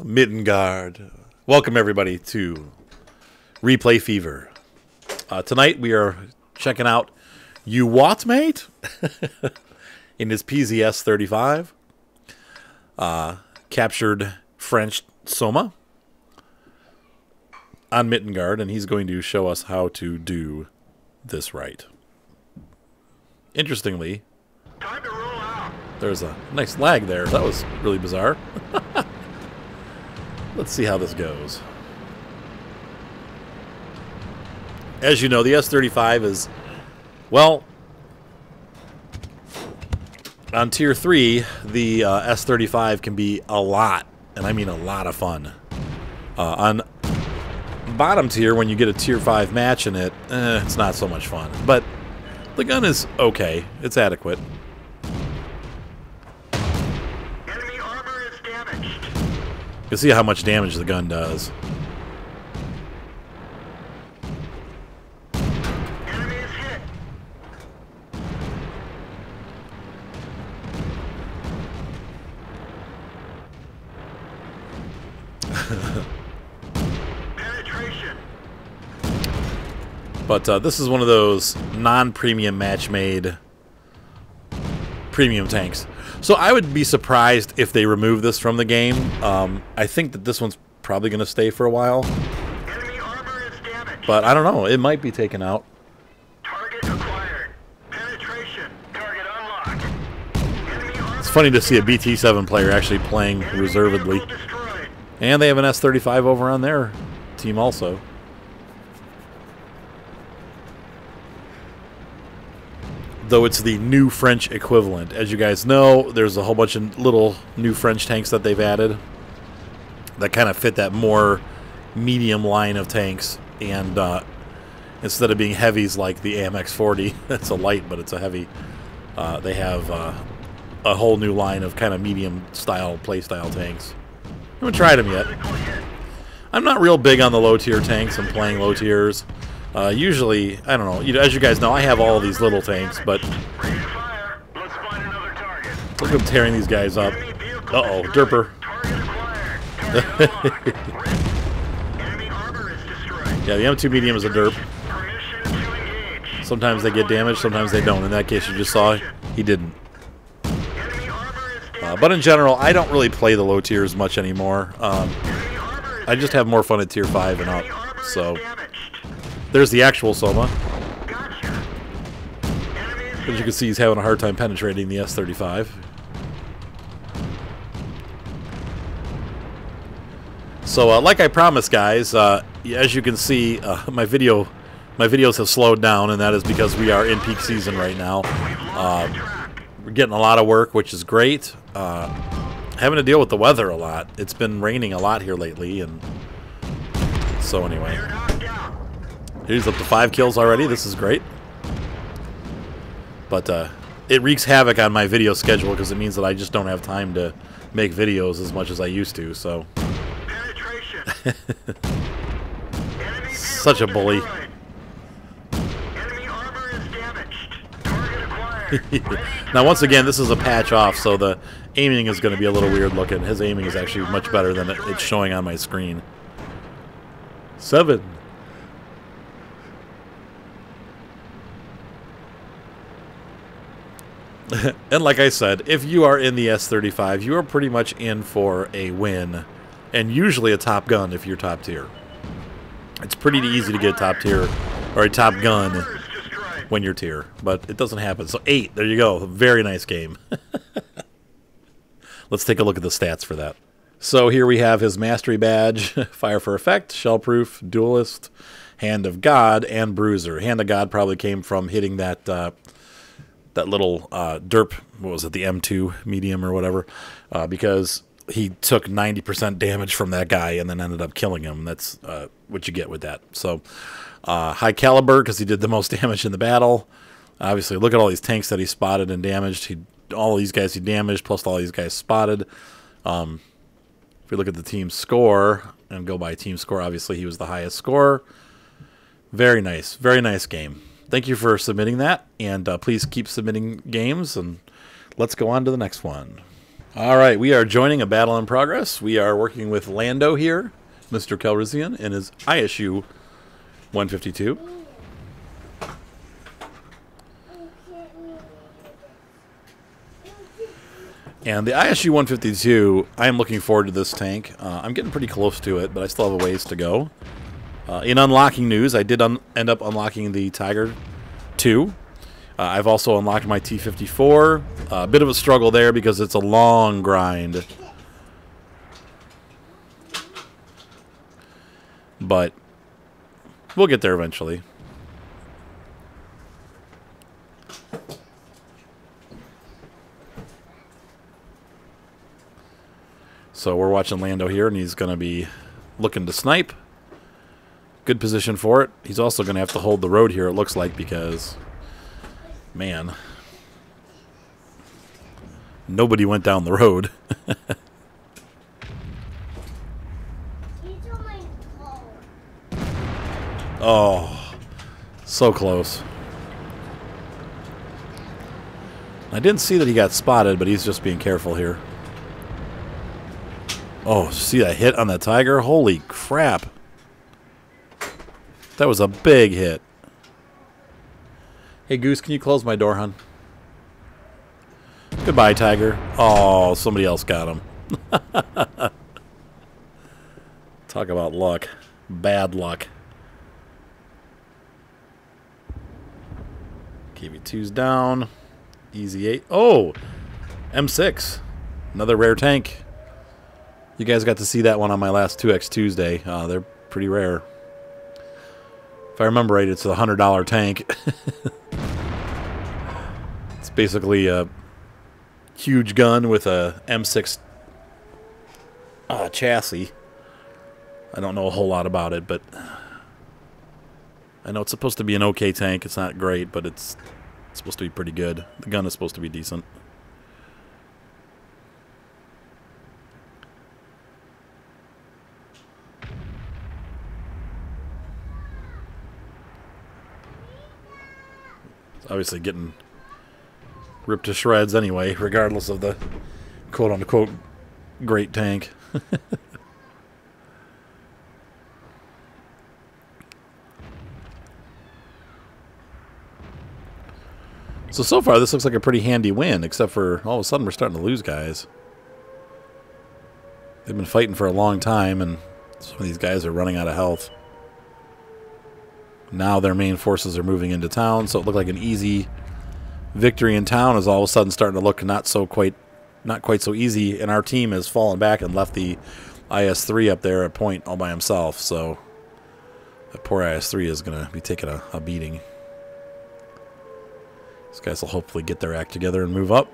Mittengard. Welcome everybody to Replay Fever. Tonight we are checking out You What, Mate? In his PZS 35. Captured French Soma on Mittengard, and he's going to show us how to do this right. Interestingly, time to roll out. There's a nice lag there. That was really bizarre. Let's see how this goes. As you know, the S35 is, well, on Tier 3, the S35 can be a lot, and I mean a lot of fun. On bottom tier, when you get a Tier 5 match in it, it's not so much fun. But the gun is okay. It's adequate. Enemy armor is damaged. You can see how much damage the gun does. Enemy is hit. Penetration. But this is one of those non-premium match-made premium tanks. So I would be surprised if they remove this from the game. I think that this one's probably going to stay for a while. Enemy armor is damaged. But I don't know. It might be taken out. Target acquired. Penetration. Target unlocked. Enemy armor. It's funny to see a BT7 player actually playing reservedly. Vehicle destroyed. And they have an S35 over on their team also. Though it's the new French equivalent. As you guys know, there's a whole bunch of little new French tanks that they've added that kind of fit that more medium line of tanks. And instead of being heavies like the AMX 40, that's a light, but it's a heavy, they have a whole new line of kind of medium style, play style tanks. I haven't tried them yet. I'm not real big on the low tier tanks and playing low tiers. Usually, I don't know, as you guys know, I have all these little tanks, but Ready to fire. Let's find another target. look at them tearing these guys up. Enemy vehicle Uh-oh, destroyed. derper. Target acquired. Target unlocked. Enemy armor is destroyed. Yeah, the M2 medium is a derp. Permission to engage. Sometimes they get damaged, sometimes they don't. In that case, you just saw he didn't. Enemy armor is damaged. But in general, I don't really play the low tiers much anymore. Enemy armor is I just have more fun at Tier 5 and up. Enemy armor So is damaged. there's the actual Soma. Gotcha. Enemy is As you hit. can see, he's having a hard time penetrating the S35. So, like I promised, guys, as you can see, my videos have slowed down, and that is because we are in peak season right now. We're getting a lot of work, which is great. Having to deal with the weather a lot. It's been raining a lot here lately, and so anyway. You're knocked out. He's up to 5 kills already. This is great. But it wreaks havoc on my video schedule because it means that I just don't have time to make videos as much as I used to. So, Penetration. Enemy such a vehicle bully. destroyed. Enemy armor is damaged. Target acquired. Now, once again, this is a patch off, so the aiming is going to be a little weird looking. His aiming is actually much better than it's showing on my screen. 7. And like I said, if you are in the S35, you are pretty much in for a win, and usually a top gun if you're top tier. It's pretty easy to get a top tier or a top gun Armor is destroyed. when you're tier, but it doesn't happen. So 8, there you go. Very nice game. Let's take a look at the stats for that. So here we have his mastery badge, fire for effect, shellproof, duelist, hand of God, and bruiser. Hand of God probably came from hitting that that little derp, what was it, the M2 medium or whatever, because he took 90% damage from that guy and then ended up killing him. That's what you get with that. So high caliber because he did the most damage in the battle. Obviously, look at all these tanks that he spotted and damaged. All these guys he damaged, plus all these guys spotted. If we look at the team score and go by team score, obviously he was the highest scorer. Very nice game. Thank you for submitting that, and please keep submitting games, and let's go on to the next one. All right, we are joining a battle in progress. We are working with Lando here, Mr. Calrissian, and his ISU 152. And the ISU 152, I am looking forward to this tank. I'm getting pretty close to it, but I still have a ways to go. In unlocking news, I did end up unlocking the Tiger 2. I've also unlocked my T-54. A bit of a struggle there because it's a long grind. But we'll get there eventually. So we're watching Lando here, and he's going to be looking to snipe. Good position for it. He's also going to have to hold the road here, it looks like, because, man, nobody went down the road. Oh, so close. I didn't see that he got spotted, but he's just being careful here. Oh, see that hit on that Tiger? Holy crap. That was a big hit. Hey, Goose, can you close my door, hon? Goodbye, Tiger. Oh, somebody else got him. Talk about luck. Bad luck. KV2's down. Easy 8. Oh! M6. Another rare tank. You guys got to see that one on my last 2X Tuesday. They're pretty rare. If I remember right, it's a $100 tank. It's basically a huge gun with a M6 chassis. I don't know a whole lot about it, but I know it's supposed to be an okay tank. It's not great, but it's supposed to be pretty good. The gun is supposed to be decent. Obviously getting ripped to shreds anyway, regardless of the quote-unquote great tank. So far this looks like a pretty handy win, except for all of a sudden we're starting to lose guys. They've been fighting for a long time, and some of these guys are running out of health. Now their main forces are moving into town, so it looked like an easy victory in town is all of a sudden starting to look not quite so easy, and our team has fallen back and left the IS-3 up there at point all by himself, so that poor IS-3 is going to be taking a beating. These guys will hopefully get their act together and move up.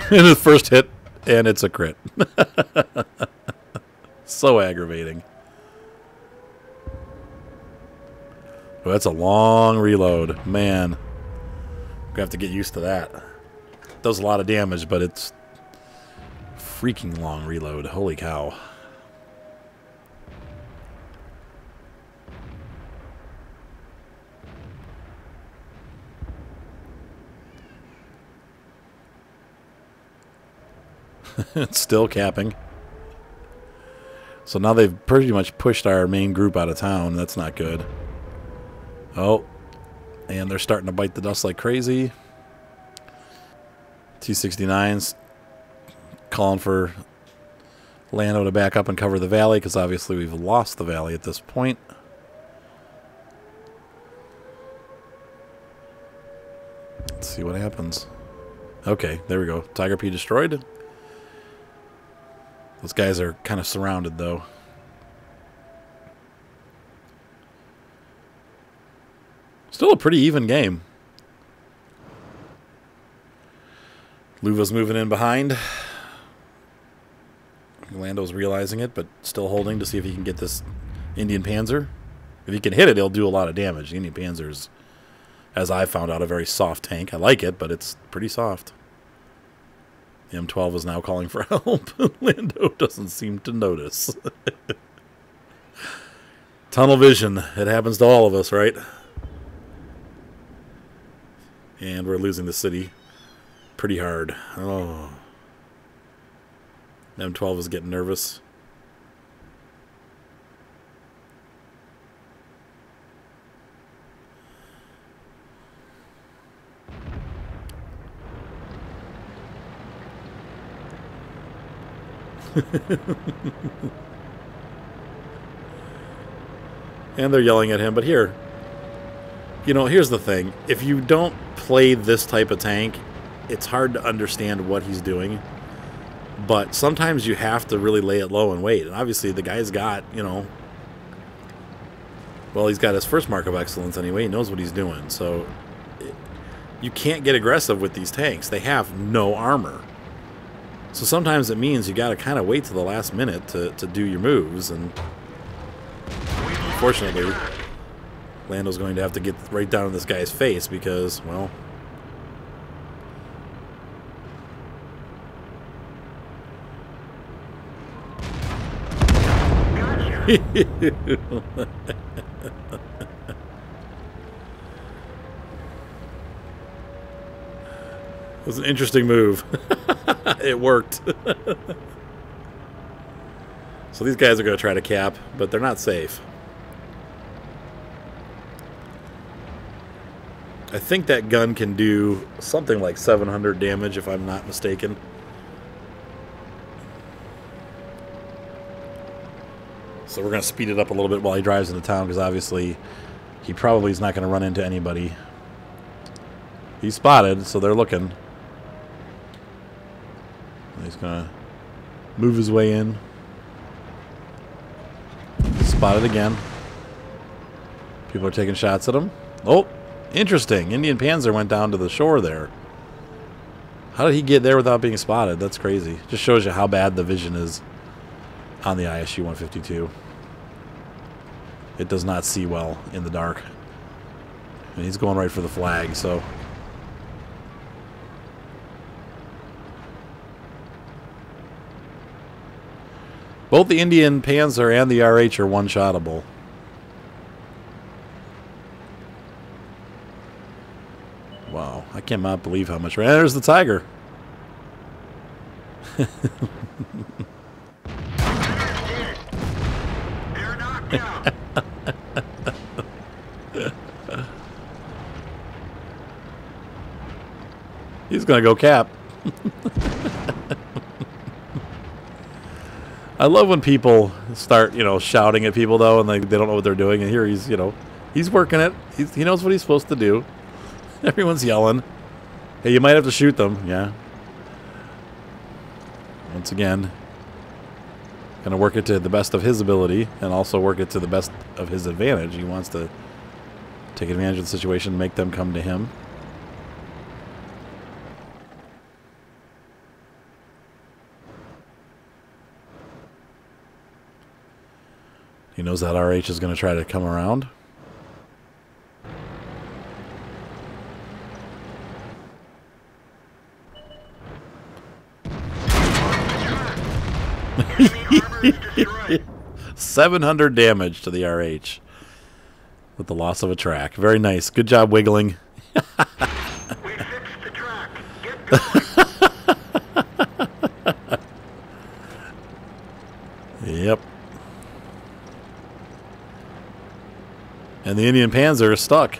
In his first hit, and it's a crit. So aggravating. Oh, that's a long reload. Man. We have to get used to that. It does a lot of damage, but it's freaking long reload. Holy cow. It's still capping. So now they've pretty much pushed our main group out of town. That's not good. Oh. And they're starting to bite the dust like crazy. T-69's calling for Lando to back up and cover the valley, because obviously we've lost the valley at this point. Let's see what happens. Okay, there we go. Tiger P destroyed. Those guys are kind of surrounded, though. Still a pretty even game. Luva's moving in behind. Lando's realizing it, but still holding to see if he can get this Indian Panzer. If he can hit it, he'll do a lot of damage. The Indian Panzer's, as I found out, a very soft tank. I like it, but it's pretty soft. The M12 is now calling for help. Lando doesn't seem to notice. Tunnel vision. It happens to all of us, right? And we're losing the city pretty hard. Oh. M12 is getting nervous. And they're yelling at him, but here, you know, here's the thing. If you don't play this type of tank, it's hard to understand what he's doing. But sometimes you have to really lay it low and wait. And obviously the guy's got, you know, well, he's got his first mark of excellence anyway. He knows what he's doing. So you can't get aggressive with these tanks. They have no armor. So sometimes it means you got to kind of wait till the last minute to do your moves. And unfortunately, Lando's going to have to get right down in this guy's face because, well... It was an interesting move. It worked. So these guys are going to try to cap, but they're not safe. I think that gun can do something like 700 damage, if I'm not mistaken. So we're going to speed it up a little bit while he drives into town, because obviously he probably is not going to run into anybody. He's spotted, so they're looking. He's going to move his way in. Spotted again. People are taking shots at him. Oh, interesting. Indian Panzer went down to the shore there. How did he get there without being spotted? That's crazy. Just shows you how bad the vision is on the ISU-152. It does not see well in the dark. And he's going right for the flag, so... Both the Indian Panzer and the RH are one-shottable. Wow, I cannot believe how much... There's the Tiger. They're knocked out. He's going to go cap. I love when people start, you know, shouting at people, though, and they don't know what they're doing. And here he's, you know, he's working it. He knows what he's supposed to do. Everyone's yelling. Hey, you might have to shoot them. Yeah. Once again, going to work it to the best of his ability and also work it to the best of his advantage. He wants to take advantage of the situation and make them come to him. He knows that RH is going to try to come around. Enemy armor is destroyed. 700 damage to the RH with the loss of a track. Very nice. Good job wiggling. We fixed the track. Get going. Yep. And the Indian Panzer is stuck.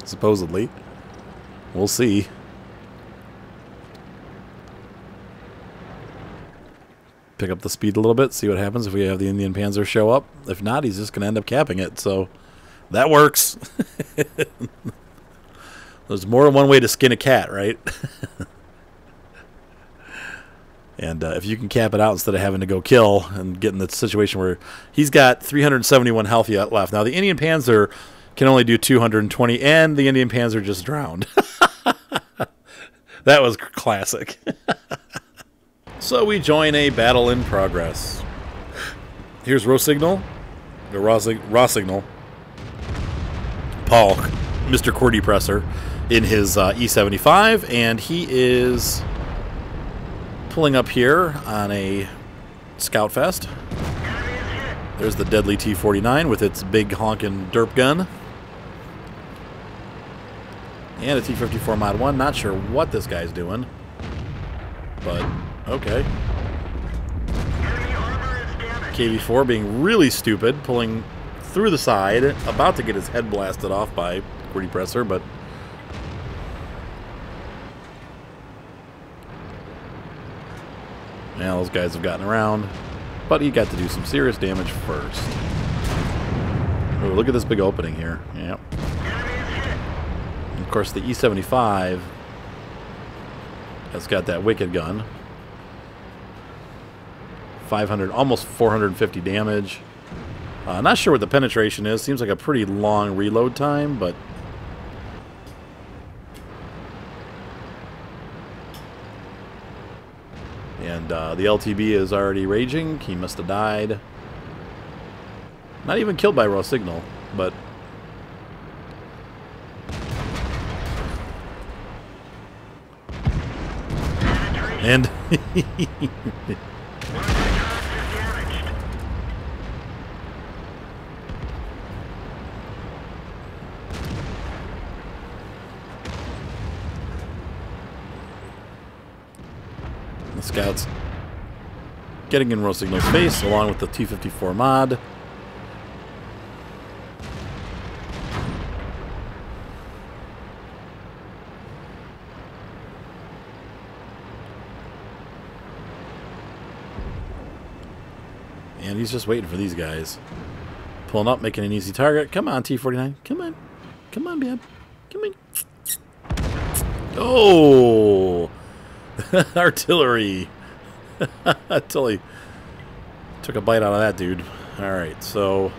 Supposedly. We'll see. Pick up the speed a little bit, see what happens if we have the Indian Panzer show up. If not, he's just going to end up capping it. So that works. There's more than one way to skin a cat, right? And if you can cap it out instead of having to go kill and get in the situation where he's got 371 health yet left. Now, the Indian Panzer can only do 220, and the Indian Panzer just drowned. That was classic. So we join a battle in progress. Here's Rossignol. Rossignol. Paul, Mr. Cordy Presser, in his E75, and he is pulling up here on a Scout Fest. There's the deadly T-49 with its big honkin' derp gun. And a T-54 Mod 1. Not sure what this guy's doing. But, okay. Enemy armor is damaged. KV-4 being really stupid, pulling through the side, about to get his head blasted off by QWERTY Presser, but... Now those guys have gotten around, but he got to do some serious damage first. Oh, look at this big opening here. Yep. Enemy is hit. And of course, the E-75 has got that wicked gun. 500, almost 450 damage. Not sure what the penetration is. Seems like a pretty long reload time, but... And the LTB is already raging. He must have died. Not even killed by raw signal, but... And... One of the trucks is damaged. The scouts getting in raw signal's face, along with the T-54 mod. And he's just waiting for these guys. Pulling up, making an easy target. Come on, T-49. Come on. Come on, man. Come on. Oh! Artillery. Totally took a bite out of that dude. Alright, so...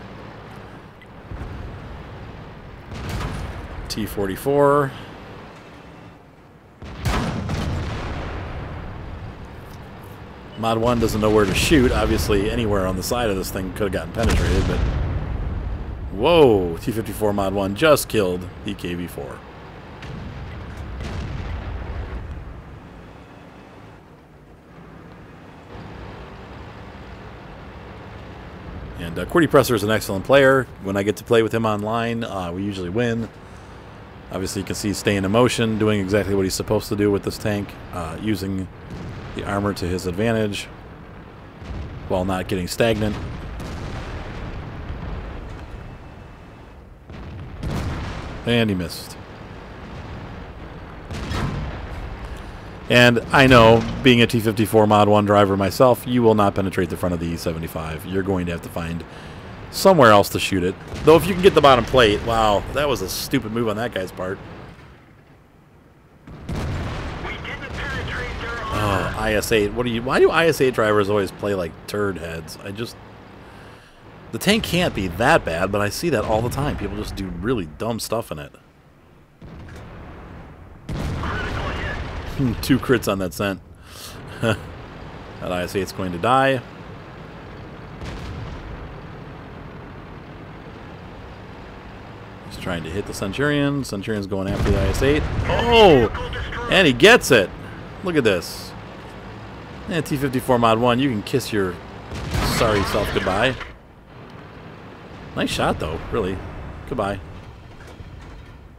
T-44. Mod 1 doesn't know where to shoot. Obviously, anywhere on the side of this thing could have gotten penetrated, but... Whoa! T-54 Mod 1 just killed the KV-4. And QWERTY Presser is an excellent player. When I get to play with him online, we usually win. Obviously, you can see he's staying in motion, doing exactly what he's supposed to do with this tank, using the armor to his advantage while not getting stagnant. And he missed. And I know, being a T-54 Mod 1 driver myself, you will not penetrate the front of the E-75. You're going to have to find somewhere else to shoot it. Though if you can get the bottom plate, wow, that was a stupid move on that guy's part. We didn't penetrate their armor. Oh, IS-8. Why do IS-8 drivers always play like turd heads? The tank can't be that bad, but I see that all the time. People just do really dumb stuff in it. Critical hit. 2 crits on that cent. That IS-8's going to die. He's trying to hit the Centurion. Centurion's going after the IS-8. Oh! And he gets it! Look at this. And T-54 Mod 1, you can kiss your sorry self goodbye. Nice shot, though, really. Goodbye.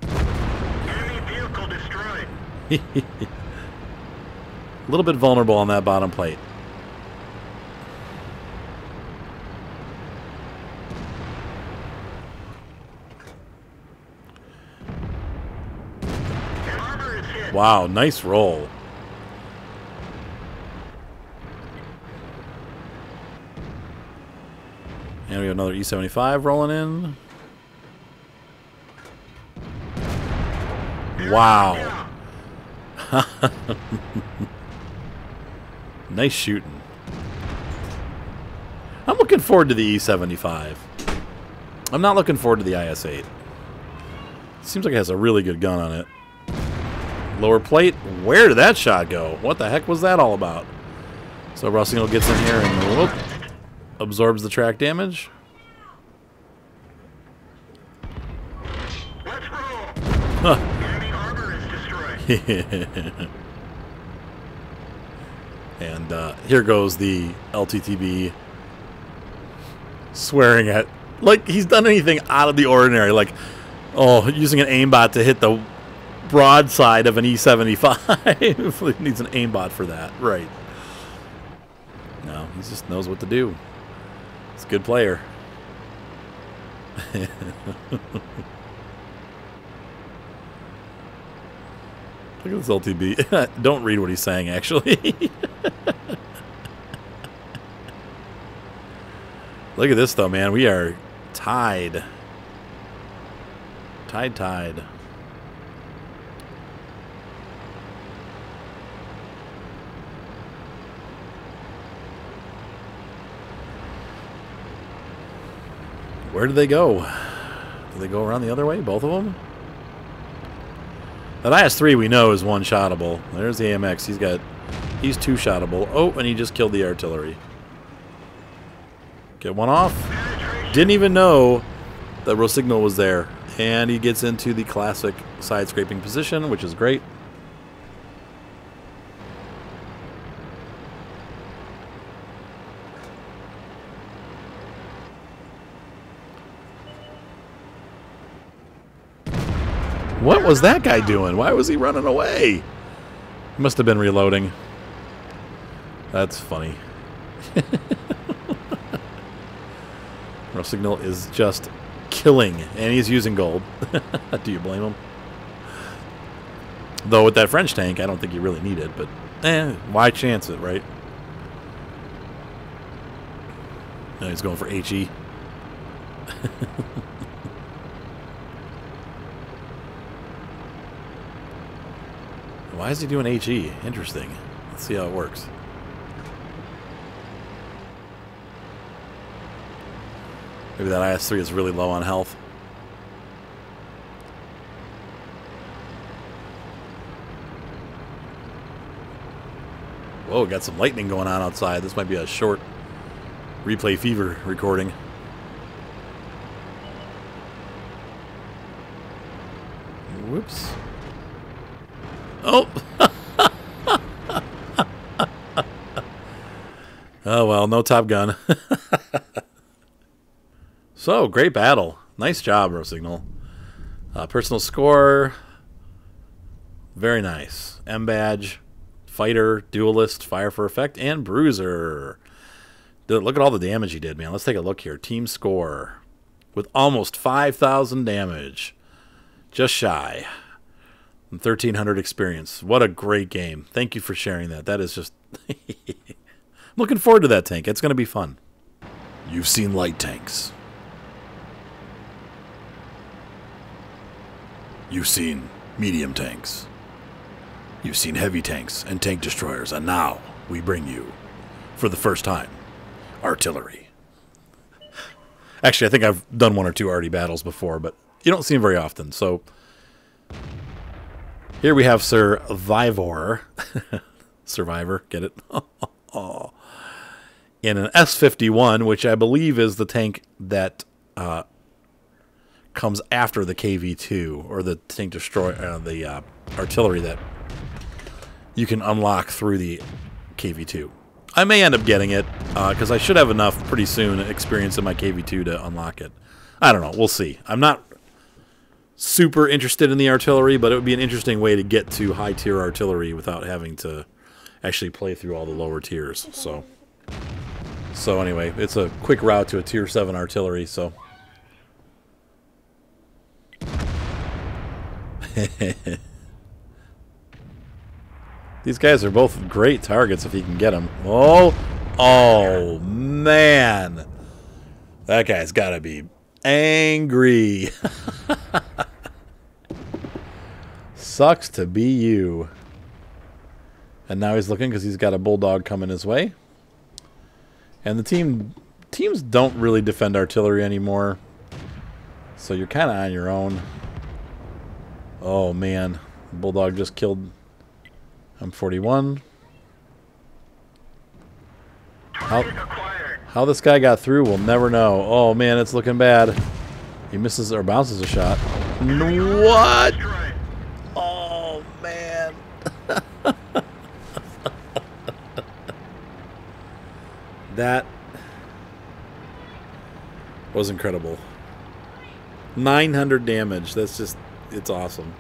Enemy vehicle destroyed. A little bit vulnerable on that bottom plate. Armor is hit. Wow, nice roll. And we have another E-75 rolling in. Wow. Nice shooting. I'm looking forward to the E-75. I'm not looking forward to the IS-8. Seems like it has a really good gun on it. Lower plate. Where did that shot go? What the heck was that all about? So Russell gets in here and whoop, absorbs the track damage. Let's roll. Huh. Enemy armor is destroyed. And here goes the LTTB swearing at, like he's done anything out of the ordinary, like, oh, using an aimbot to hit the broadside of an E75. He needs an aimbot for that. Right. No, he just knows what to do. He's a good player. Look at this LTB. Don't read what he's saying, actually. Look at this, though, man. We are tied. Tied. Where did they go? Did they go around the other way, both of them? That IS-3 we know is one-shottable. There's the AMX. He's two-shottable. Oh, and he just killed the artillery. Get one off. Didn't even know that Rossignol was there. And he gets into the classic side-scraping position, which is great. What was that guy doing? Why was he running away? He must have been reloading. That's funny. Rossignol is just killing, and he's using gold. Do you blame him? Though with that French tank, I don't think you really need it, but why chance it, right? Now he's going for HE. Why is he doing HE? Interesting. Let's see how it works. Maybe that IS-3 is really low on health. Whoa, got some lightning going on outside. This might be a short Replay Fever recording. Whoops. Oh! Oh, well, no Top Gun. So, great battle. Nice job, Rossignol. Personal score. Very nice. M badge, fighter, duelist, fire for effect, and bruiser. Look at all the damage he did, man. Let's take a look here. Team score. With almost 5,000 damage. Just shy. 1,300 experience. What a great game. Thank you for sharing that. That is just... I'm looking forward to that tank. It's going to be fun. You've seen light tanks. You've seen medium tanks. You've seen heavy tanks and tank destroyers. And now we bring you, for the first time, artillery. Actually, I think I've done one or two arty battles before, but you don't see them very often. So... here we have Sir Vivor. Survivor, get it? In an S-51, which I believe is the tank that comes after the KV-2, or the tank destroyer, the artillery that you can unlock through the KV-2. I may end up getting it, because I should have enough pretty soon experience in my KV-2 to unlock it. I don't know, we'll see. I'm not super interested in the artillery, but it would be an interesting way to get to high-tier artillery without having to actually play through all the lower tiers. So anyway, it's a quick route to a tier 7 artillery, so... These guys are both great targets if he can get them. Oh, man. That guy's got to be angry. Sucks to be you. And now he's looking because he's got a bulldog coming his way. And the teams don't really defend artillery anymore. So you're kind of on your own. Oh, man. Bulldog just killed M41. How this guy got through, we'll never know. Oh, man, it's looking bad. He misses or bounces a shot. What? Oh, man. That was incredible. 900 damage. That's just, it's awesome.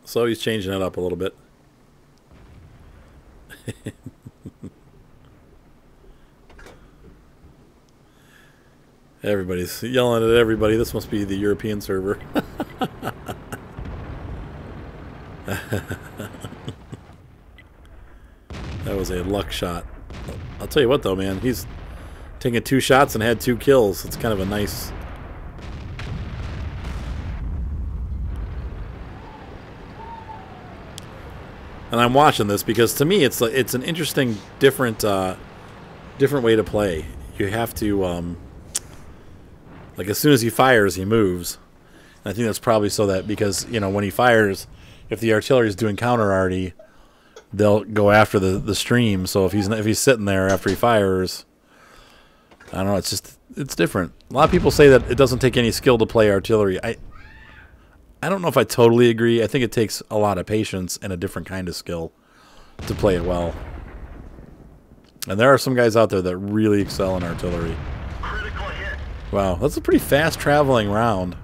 So he's changing it up a little bit. Everybody's yelling at everybody. This must be the European server. That was a luck shot. I'll tell you what, though, man. He's taken 2 shots and had 2 kills. It's kind of a nice... And I'm watching this because, to me, it's an interesting, different way to play. You have to... like, as soon as he fires, he moves. And I think that's probably so that, because, you know, when he fires, if the artillery is doing counter arty, they'll go after the stream. So if he's sitting there after he fires, I don't know, it's different. A lot of people say that it doesn't take any skill to play artillery. I don't know if I totally agree. I think it takes a lot of patience and a different kind of skill to play it well. And there are some guys out there that really excel in artillery. Critical hit. Wow, that's a pretty fast traveling round.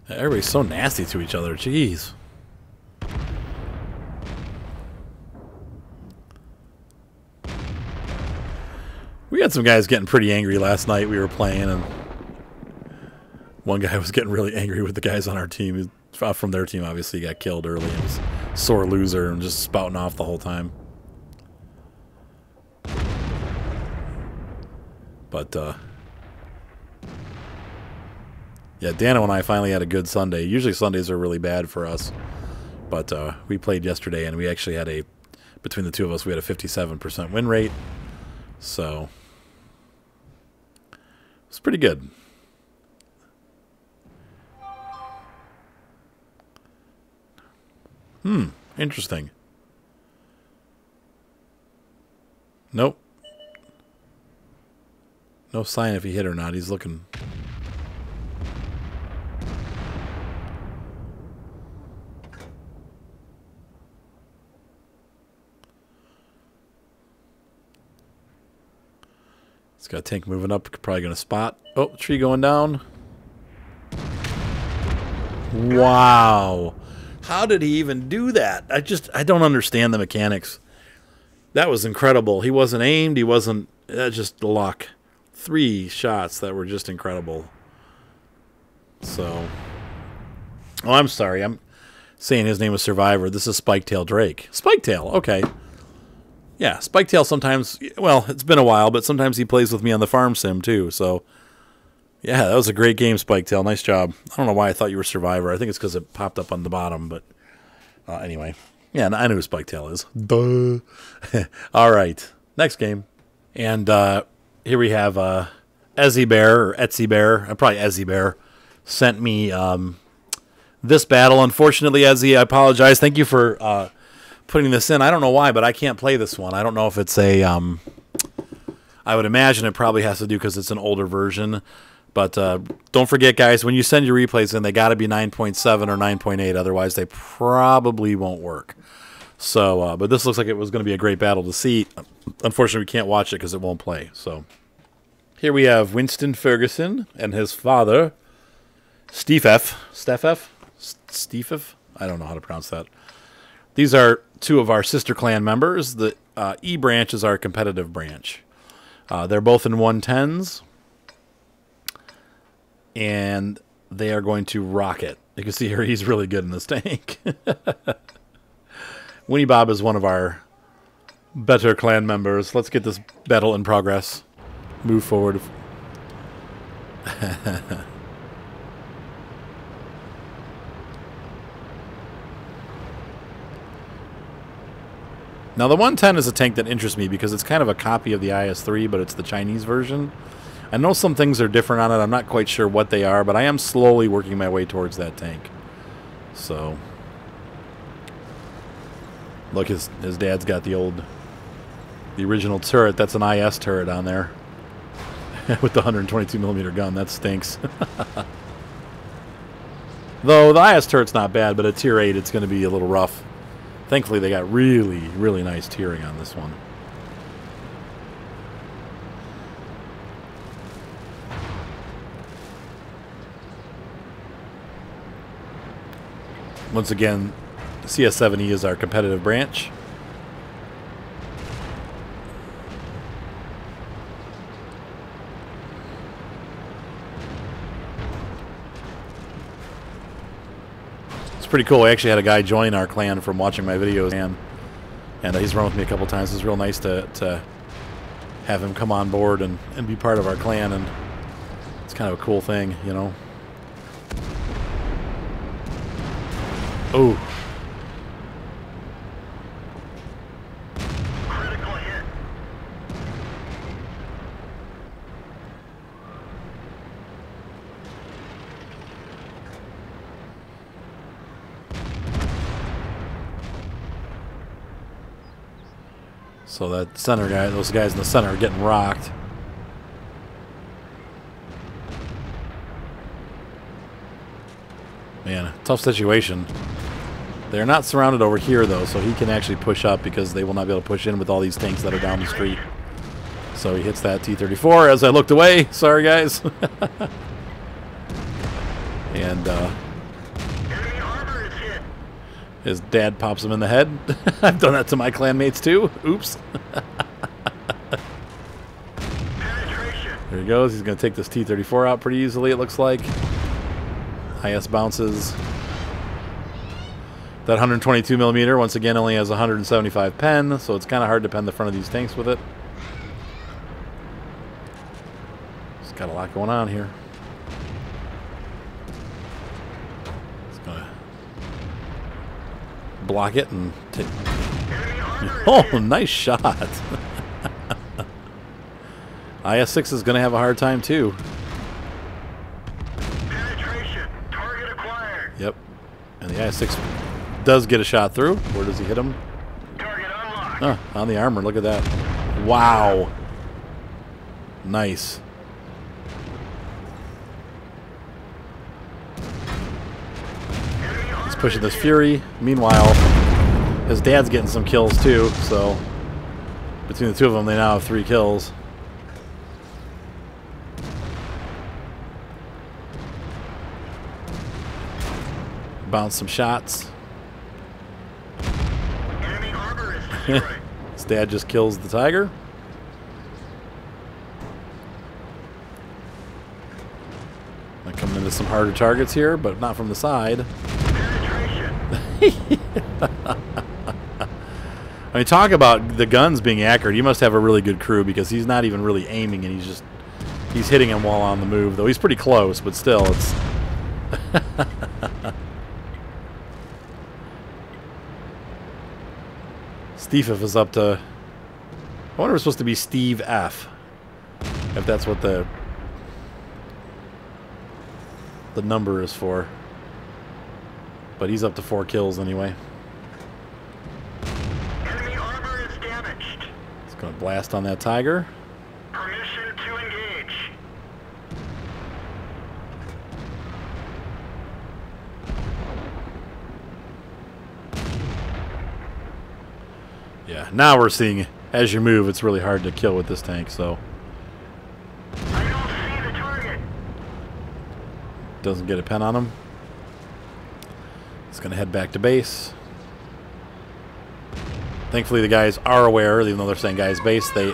Everybody's so nasty to each other. Jeez. We had some guys getting pretty angry last night. We were playing, and one guy was getting really angry with the guys on our team. From their team, obviously, he got killed early and was a sore loser and just spouting off the whole time. But, yeah, Dano and I finally had a good Sunday. Usually Sundays are really bad for us. But we played yesterday, and we actually had between the two of us, we had a 57% win rate. So, it's pretty good. Interesting. Nope. No sign if he hit or not. He's looking... It's got a tank moving up. Probably going to spot. Oh, tree going down. Wow. How did he even do that? I don't understand the mechanics. That was incredible. He wasn't aimed. He wasn't... just luck. 3 shots that were just incredible. So... Oh, I'm sorry. I'm saying his name was Survivor. This is Spiketail Drake. Spiketail. Okay. Yeah, Spiketail sometimes, well, it's been a while, but sometimes he plays with me on the farm sim too, so yeah, that was a great game, Spiketail. Nice job. I don't know why I thought you were Survivor. I think it's because it popped up on the bottom, but anyway. Yeah, I know who Spiketail is. Duh. All right, next game. And here we have Ezzy Bear, or Etsy Bear, probably Ezzy Bear, sent me this battle. Unfortunately, Ezzy, I apologize. Thank you for... putting this in. I don't know why, but I can't play this one. I don't know if it's a... I would imagine it probably has to do because it's an older version. But don't forget, guys, when you send your replays in, they got to be 9.7 or 9.8. Otherwise, they probably won't work. So, but this looks like it was going to be a great battle to see. Unfortunately, we can't watch it because it won't play. So, here we have Winston Ferguson and his father, Stefef. Stefef? I don't know how to pronounce that. These are 2 of our sister clan members. The E branch is our competitive branch. They're both in 110s. And they are going to rock it. You can see here he's really good in this tank. Winnie Bob is one of our better clan members. Let's get this battle in progress. Move forward. Now, the 110 is a tank that interests me because it's kind of a copy of the IS-3, but it's the Chinese version. I know some things are different on it. I'm not quite sure what they are, but I am slowly working my way towards that tank. So, look, his dad's got the old The original turret, that's an IS turret on there. With the 122mm gun, that stinks. Though the IS turret's not bad, but at tier 8 it's going to be a little rough. Thankfully they got really, really nice tiering on this one. Once again, CS7E is our competitive branch. Pretty cool. I actually had a guy join our clan from watching my videos, and he's run with me a couple times. It's real nice to have him come on board and be part of our clan, and it's kind of a cool thing, you know. Oh. Critical hit. So that center guy, those guys in the center are getting rocked. Man, tough situation. They're not surrounded over here, though, so he can actually push up because they will not be able to push in with all these tanks that are down the street. So he hits that T-34 as I looked away. Sorry, guys. And Enemy armor is hit. his dad pops him in the head. I've done that to my clanmates, too. Oops. Penetration. There he goes. He's going to take this T-34 out pretty easily, it looks like. IS bounces. That 122mm, once again, only has 175 pen, so it's kind of hard to pen the front of these tanks with it. It's got a lot going on here. It's going to block it and take... Oh, nice shot. IS-6 is going to have a hard time, too. Penetration. Target acquired. Yep. And the IS-6 does get a shot through. Where does he hit him? Target unlocked. Huh, on the armor. Look at that. Wow. Nice. He's pushing this Fury. Meanwhile, his dad's getting some kills too, so between the two of them, they now have 3 kills. Bounce some shots. Enemy armor is destroyed. His dad just kills the Tiger. I'm coming into some harder targets here, but not from the side. Penetration. I mean, talk about the guns being accurate. You must have a really good crew because he's not even really aiming, and he's hitting him while on the move. Though he's pretty close, but still, it's. Steve F is up to. I wonder if it's supposed to be Steve F. If that's what the number is for. But he's up to 4 kills anyway. Enemy armor is damaged. He's going to blast on that Tiger. Permission to engage. Yeah, now we're seeing as you move, it's really hard to kill with this tank, so. I don't see the target. Doesn't get a pen on him. It's going to head back to base. Thankfully, the guys are aware, even though they're saying guys base, they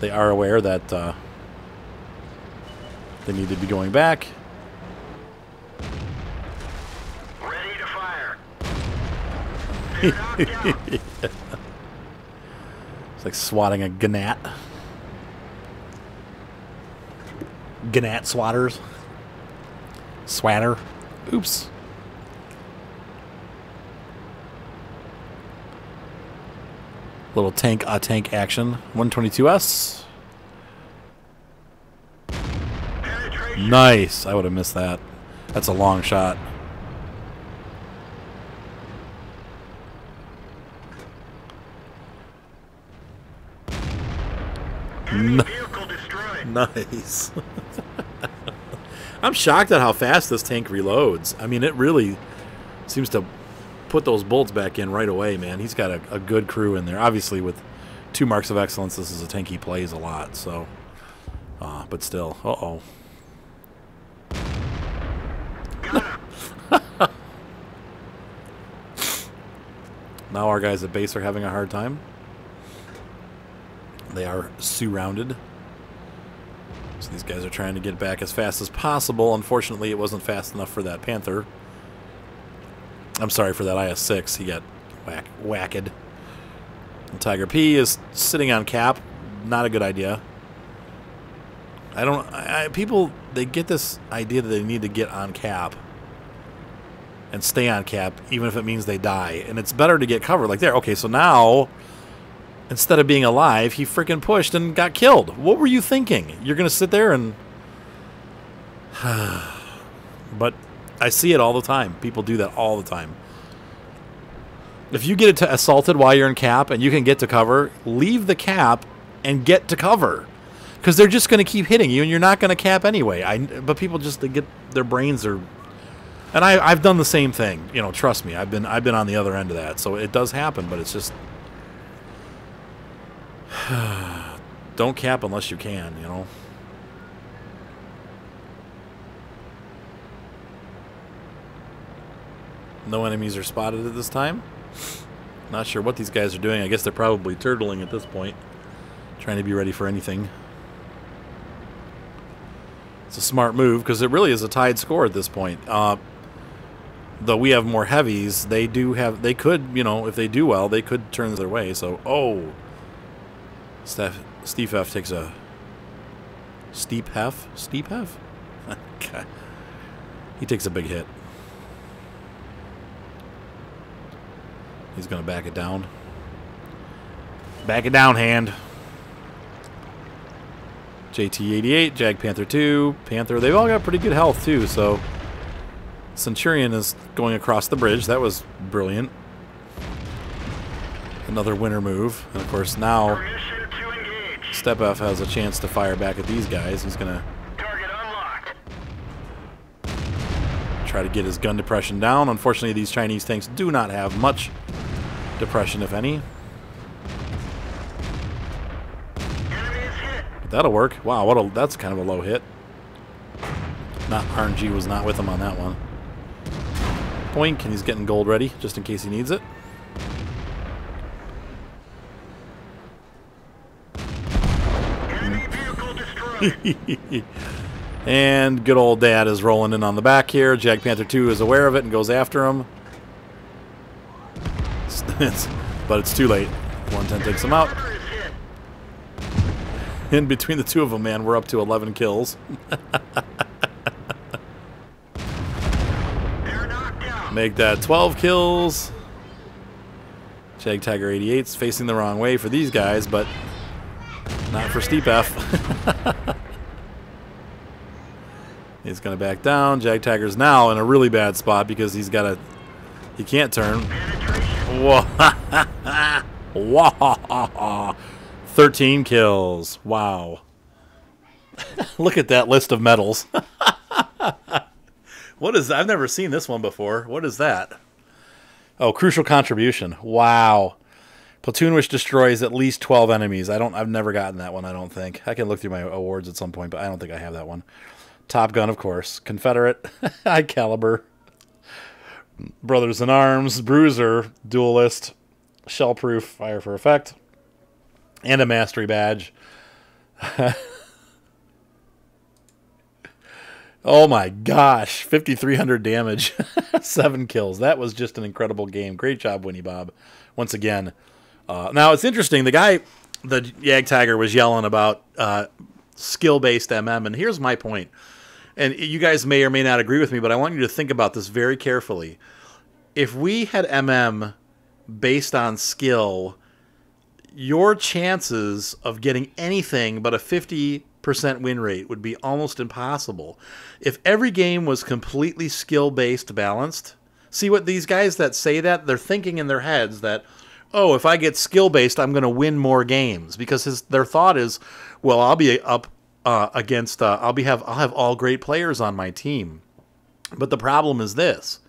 are aware that they need to be going back. Ready to fire. They're knocked down. It's like swatting a gnat. Gnat swatters. Swatter. Oops. Little tank action. 122S. Penetration. Nice. I would have missed that. That's a long shot. Enemy vehicle destroyed. Nice. I'm shocked at how fast this tank reloads. I mean, it really seems to put those bolts back in right away, man. He's got a good crew in there. Obviously, with 2 marks of excellence, this is a tank he plays a lot. So, but still, Now our guys at base are having a hard time. They are surrounded. So these guys are trying to get back as fast as possible. Unfortunately, it wasn't fast enough for that Panther. I'm sorry for that IS-6. He got whacked. And Tiger P is sitting on cap. Not a good idea. People, they get this idea that they need to get on cap and stay on cap, even if it means they die. And it's better to get cover. Like there. Okay, so now, instead of being alive, he freaking pushed and got killed. What were you thinking? You're going to sit there and... But I see it all the time. People do that all the time. If you get assaulted while you're in cap and you can get to cover, leave the cap and get to cover. Because they're just going to keep hitting you and you're not going to cap anyway. But people just, they get, their brains are... And I've done the same thing. You know, trust me. I've been on the other end of that. So it does happen, but it's just... Don't cap unless you can, you know. No enemies are spotted at this time. Not sure what these guys are doing. I guess they're probably turtling at this point. Trying to be ready for anything. It's a smart move because it really is a tied score at this point. Though we have more heavies, they could, you know, if they do well, they could turn their way. So, Steve F takes a steep hef? Steep hef? Okay. He takes a big hit. He's going to back it down. Back it down, hand. JT-88, Jag Panther 2, Panther. They've all got pretty good health, too, so... Centurion is going across the bridge. That was brilliant. Another winner move. And, of course, now... Step F has a chance to fire back at these guys. He's going to... try to get his gun depression down. Unfortunately, these Chinese tanks do not have much depression, if any. But that'll work. Wow, that's kind of a low hit. Not RNG was not with him on that one. Boink, and he's getting gold ready, just in case he needs it. Enemy vehicle destroyed. And good old Dad is rolling in on the back here. Jag Panther 2 is aware of it and goes after him. But it's too late. 110 takes him out. In between the two of them, man, we're up to 11 kills. Make that 12 kills. Jag Tiger 88's facing the wrong way for these guys, but not for Steep F. He's going to back down. Jag Tiger's now in a really bad spot because he can't turn. Whoa. Whoa. 13 kills. Wow. Look at that list of medals. What is that? I've never seen this one before. What is that? Oh, crucial contribution. Wow. Platoon which destroys at least 12 enemies. I've never gotten that one, I don't think. I can look through my awards at some point, but I don't think I have that one. Top Gun, of course. Confederate. High Caliber. Brothers in Arms. Bruiser. Duelist. Shell-proof. Fire for effect. And a Mastery Badge. Oh my gosh. 5,300 damage. 7 kills. That was just an incredible game. Great job, Winnie Bob. Once again. Now, it's interesting. The guy, the Jag Tiger, was yelling about skill-based MM, and here's my point. And you guys may or may not agree with me, but I want you to think about this very carefully. If we had MM based on skill, your chances of getting anything but a 50% win rate would be almost impossible. If every game was completely skill-based balanced, see what these guys that say that, they're thinking in their heads that, oh, if I get skill-based, I'm going to win more games. Because their thought is, well, I'll be up against, I'll have all great players on my team. But the problem is this.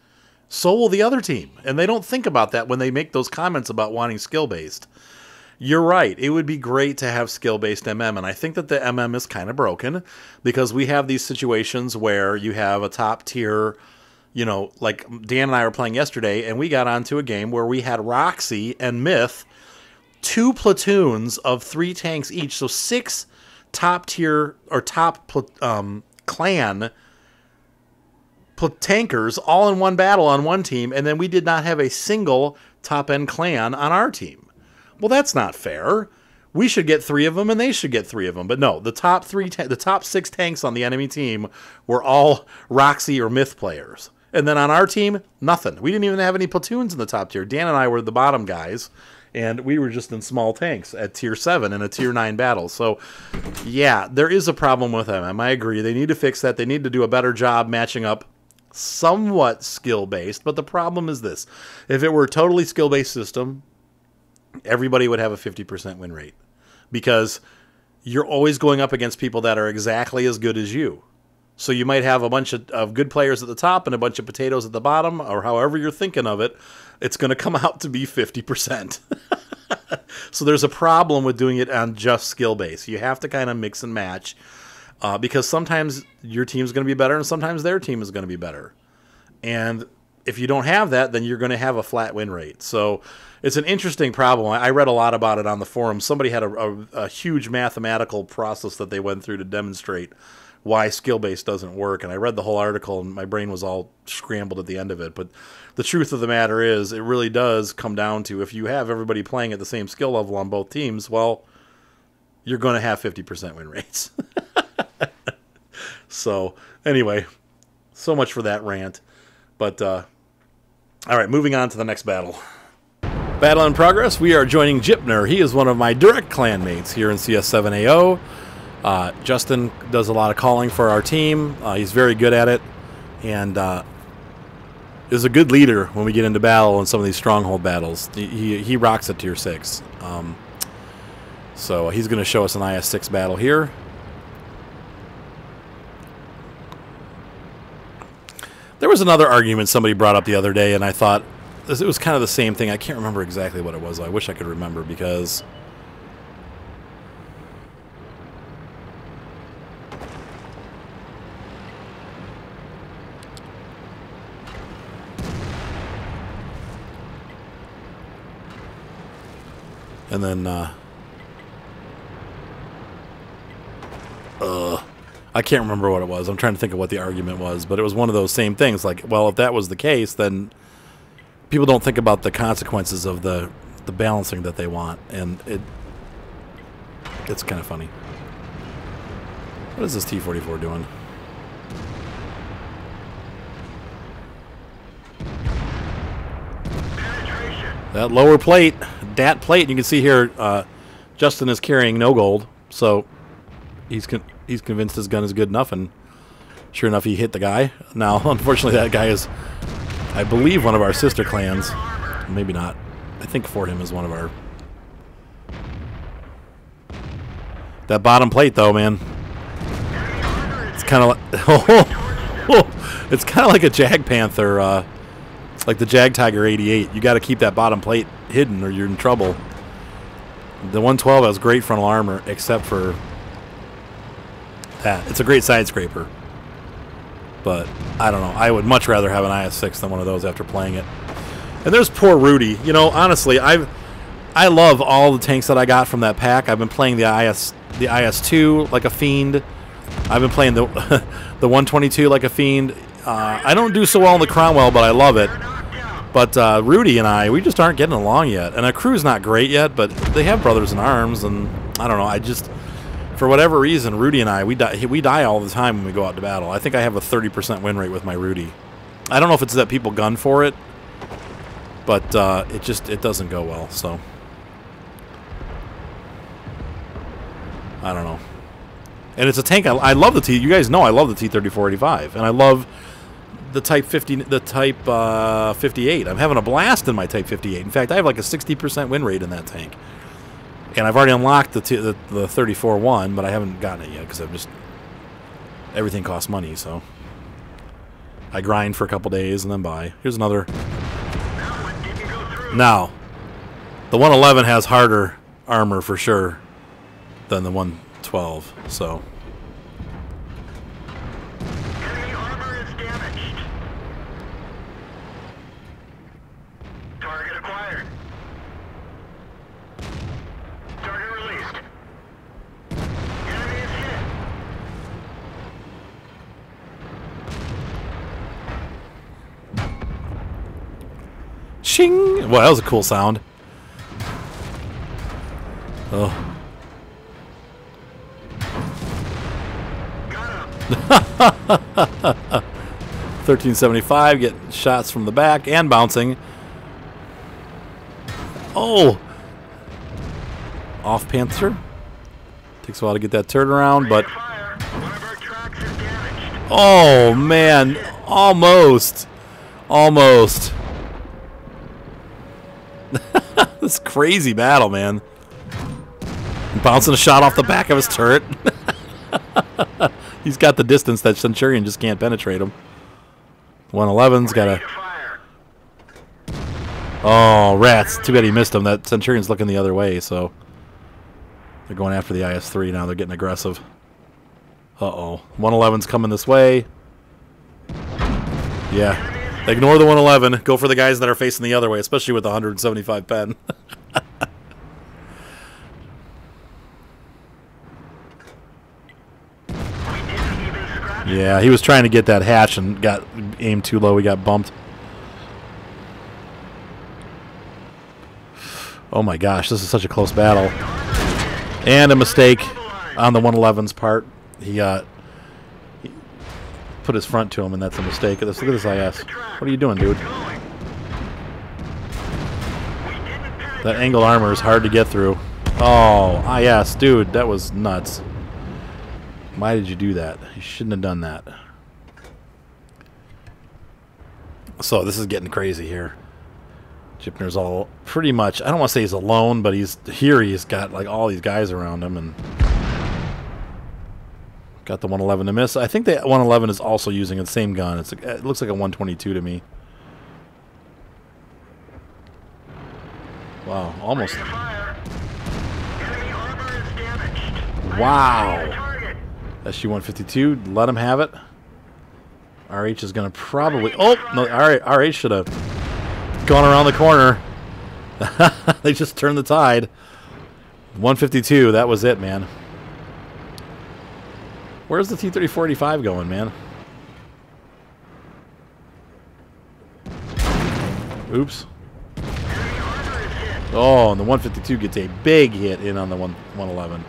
So will the other team. And they don't think about that when they make those comments about wanting skill-based. You're right. It would be great to have skill-based MM, and I think that the MM is kind of broken because we have these situations where you have a top-tier, you know, like Dan and I were playing yesterday, and we got onto a game where we had Roxy and Myth, 2 platoons of 3 tanks each, so 6 top-tier or top clan tankers all in one battle on one team, and then we did not have a single top-end clan on our team. Well, that's not fair. We should get 3 of them, and they should get 3 of them. But no, the top 6 tanks on the enemy team were all Roxy or Myth players. And then on our team, nothing. We didn't even have any platoons in the top tier. Dan and I were the bottom guys, and we were just in small tanks at tier 7 in a tier 9 battle. So, yeah, there is a problem with MM. I agree. They need to fix that. They need to do a better job matching up somewhat skill-based. But the problem is this. If it were a totally skill-based system, everybody would have a 50% win rate because you're always going up against people that are exactly as good as you. So you might have a bunch of good players at the top and a bunch of potatoes at the bottom, or however you're thinking of it, it's going to come out to be 50%. So there's a problem with doing it on just skill base. You have to kind of mix and match because sometimes your team's going to be better and sometimes their team is going to be better. And if you don't have that, then you're going to have a flat win rate. So it's an interesting problem. I read a lot about it on the forum. Somebody had a huge mathematical process that they went through to demonstrate why skill-based doesn't work. And I read the whole article, and my brain was all scrambled at the end of it. But the truth of the matter is, it really does come down to if you have everybody playing at the same skill level on both teams, well, you're going to have 50% win rates. So, anyway, so much for that rant. But, all right, moving on to the next battle. Battle in progress, we are joining Jipner. He is one of my direct clan mates here in CS7AO. Justin does a lot of calling for our team. He's very good at it, and is a good leader when we get into battle in some of these stronghold battles. He rocks at tier 6. So he's going to show us an IS-6 battle here. There was another argument somebody brought up the other day, and I thought it was kind of the same thing. I can't remember exactly what it was. I wish I could remember because and then I can't remember what it was. I'm trying to think of what the argument was, but it was one of those same things. Like, well, if that was the case, then people don't think about the consequences of the balancing that they want, and it's kind of funny. What is this T-44 doing? That lower plate, dat plate, you can see here, Justin is carrying no gold, so he's convinced his gun is good enough, and sure enough, he hit the guy. Now, unfortunately, that guy is, I believe, one of our sister clans. Maybe not. I think For Him is one of our... That bottom plate, though, man. It's kind of like... it's kind of like a Jag Panther, like the Jag Tiger 88. You got to keep that bottom plate hidden or you're in trouble. The 112 has great frontal armor, except for that. It's a great side scraper. But, I don't know. I would much rather have an IS-6 than one of those after playing it. And there's poor Rudy. You know, honestly, I love all the tanks that I got from that pack. I've been playing the IS-2 like a fiend. I've been playing the the 122 like a fiend. I don't do so well in the Cromwell, but I love it. But Rudy and I, we just aren't getting along yet. And our crew's not great yet, but they have brothers in arms. And I don't know. I just... For whatever reason, Rudy and I, we die all the time when we go out to battle. I think I have a 30% win rate with my Rudy. I don't know if it's that people gun for it, but it doesn't go well, so. I don't know. And it's a tank. I love the T. You guys know I love the T-3485, and I love the Type 50, the Type 58. I'm having a blast in my Type 58. In fact, I have like a 60% win rate in that tank. And I've already unlocked the 34-1, but I haven't gotten it yet because I'm just... Everything costs money, so... I grind for a couple days and then buy. Here's another. Now, the 111 has harder armor for sure than the 112, so... Enemy armor is damaged. Target acquired. Target released. Enemy is hit. Shing! Well, that was a cool sound. Oh. Got him. 1375, getting shots from the back and bouncing. Oh! Off Panther. Takes a while to get that turret around, but... Fire. One of our tracks is damaged. Oh, man. Almost. Almost. This crazy battle, man. Bouncing a shot off the back of his turret. He's got the distance that Centurion just can't penetrate him. 111's got a... Oh, rats. Too bad he missed him. That Centurion's looking the other way, so... They're going after the IS-3 now. They're getting aggressive. Uh-oh. 111's coming this way. Yeah. Ignore the 111. Go for the guys that are facing the other way, especially with the 175 pen. Yeah, he was trying to get that hatch and got aimed too low. He got bumped. Oh my gosh, this is such a close battle. And a mistake on the 111's part. He put his front to him, and that's a mistake. Look at this IS. What are you doing, dude? That angle armor is hard to get through. Oh, IS, dude, that was nuts. Why did you do that? You shouldn't have done that. So this is getting crazy here. Jipner's all pretty much, I don't want to say he's alone, but he's got like all these guys around him and got the 111 to miss. I think the 111 is also using the same gun. It looks like a 122 to me. Wow, almost. Wow. SU-152, let him have it. RH is going to probably... Oh, no, RH should have gone around the corner. They just turned the tide. 152, that was it, man. Where's the T-3485 going, man? Oops. Oh, and the 152 gets a big hit in on the 111.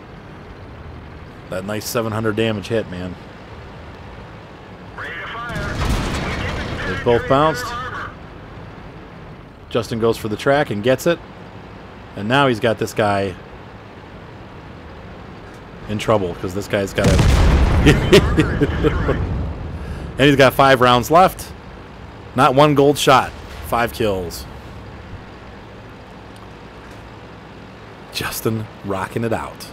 That nice 700 damage hit, man. They both bounced. Justin goes for the track and gets it. And now he's got this guy in trouble because this guy's got a... And he's got 5 rounds left. Not one gold shot. 5 kills. Justin rocking it out.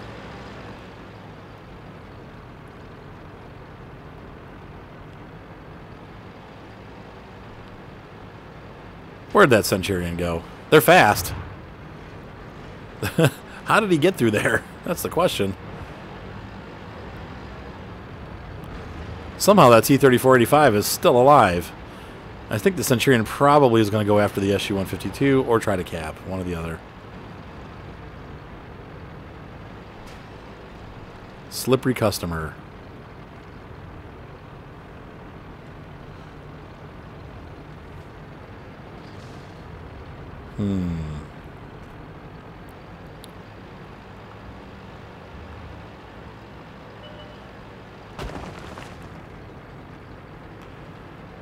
Where'd that Centurion go? They're fast. How did he get through there? That's the question. Somehow that T-3485 is still alive. I think the Centurion probably is going to go after the SU-152 or try to cap. One or the other. Slippery customer.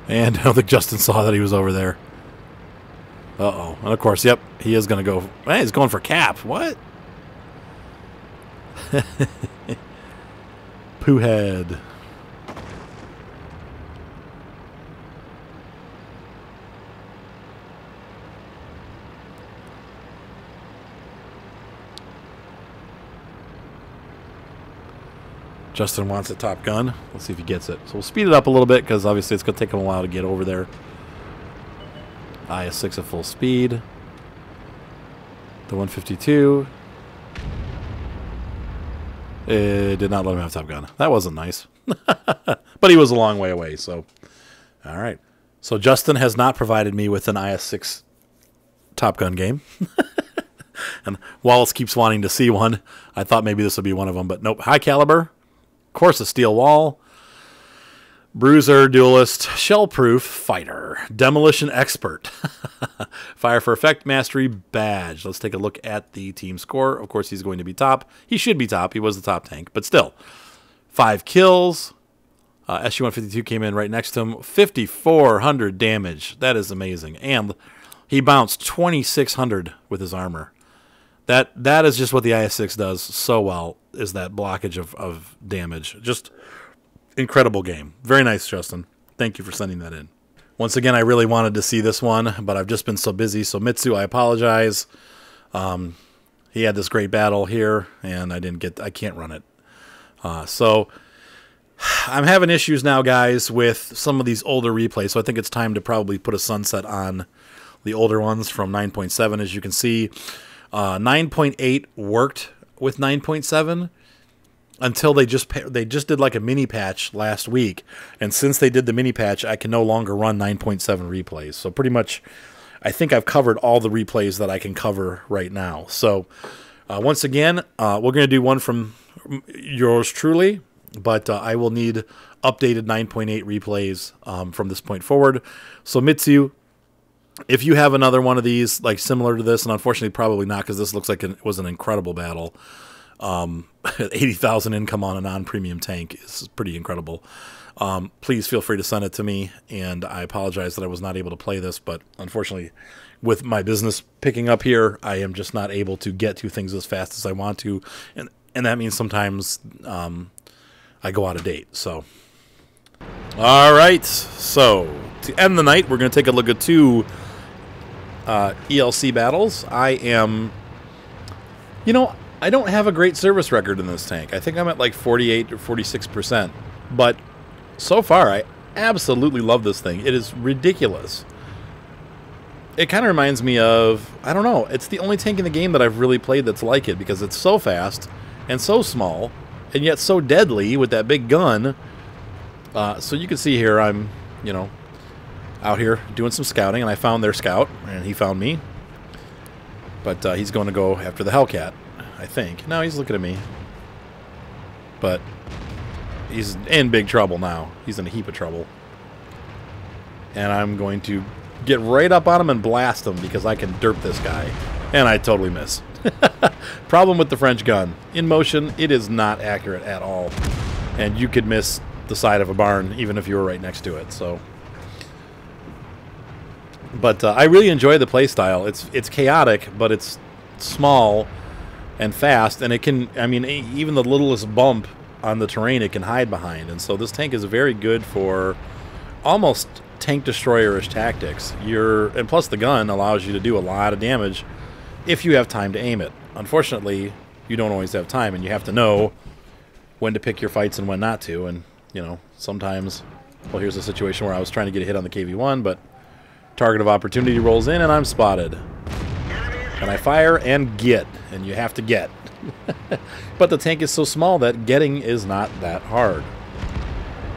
And I don't think Justin saw that he was over there. Uh-oh. And of course, yep, he is going to go... Man, he's going for cap. What? Pooh head. Justin wants a Top Gun. Let's see if he gets it. So we'll speed it up a little bit because obviously it's going to take him a while to get over there. IS-6 at full speed. The 152. It did not let him have Top Gun. That wasn't nice. But he was a long way away, so. All right. So Justin has not provided me with an IS-6 Top Gun game. And Wallace keeps wanting to see one. I thought maybe this would be one of them, but nope. High caliber. Of course, a steel wall. Bruiser, duelist, shell-proof, fighter, demolition expert, fire for effect, mastery badge. Let's take a look at the team score. Of course, he's going to be top. He should be top. He was the top tank, but still, 5 kills. SU-152 came in right next to him. 5,400 damage. That is amazing. And he bounced 2,600 with his armor. That is just what the IS-6 does so well, is that blockage of damage. Just incredible game. Very nice, Justin. Thank you for sending that in. Once again, I really wanted to see this one, but I've just been so busy. So Mitsu, I apologize. He had this great battle here, and I can't run it. So I'm having issues now, guys, with some of these older replays. So I think it's time to probably put a sunset on the older ones from 9.7. As you can see, 9.8 worked with 9.7. Until they just did like a mini patch last week, and since they did the mini patch, I can no longer run 9.7 replays. So pretty much, I think I've covered all the replays that I can cover right now. So once again, we're going to do one from yours truly, but I will need updated 9.8 replays from this point forward. So Mitsu, if you have another one of these like similar to this, and unfortunately probably not because this looks like it was an incredible battle. 80,000 income on a non-premium tank is pretty incredible. Please feel free to send it to me, and I apologize that I was not able to play this, but unfortunately, with my business picking up here, I am just not able to get to things as fast as I want to, and that means sometimes I go out of date. So, all right. So to end the night, we're going to take a look at 2 ELC battles. I don't have a great service record in this tank. I think I'm at like 48 or 46%. But so far, I absolutely love this thing. It is ridiculous. It kind of reminds me of, I don't know, it's the only tank in the game that I've really played that's like it because it's so fast and so small and yet so deadly with that big gun. So you can see here I'm, out here doing some scouting, and I found their scout, and he found me. But he's going to go after the Hellcat. I think. No, he's looking at me. But he's in big trouble now. He's in a heap of trouble. And I'm going to get right up on him and blast him because I can derp this guy. And I totally miss. Problem with the French gun. In motion, it is not accurate at all. And you could miss the side of a barn even if you were right next to it. So, but I really enjoy the play style. It's chaotic, but it's small and fast, and it can, even the littlest bump on the terrain it can hide behind. And so this tank is very good for almost tank destroyer-ish tactics. And plus the gun allows you to do a lot of damage if you have time to aim it. Unfortunately, you don't always have time, and you have to know when to pick your fights and when not to. And, sometimes, well, here's a situation where I was trying to get a hit on the KV-1, but target of opportunity rolls in, and I'm spotted. And I fire and get, and you have to get. But the tank is so small that getting is not that hard.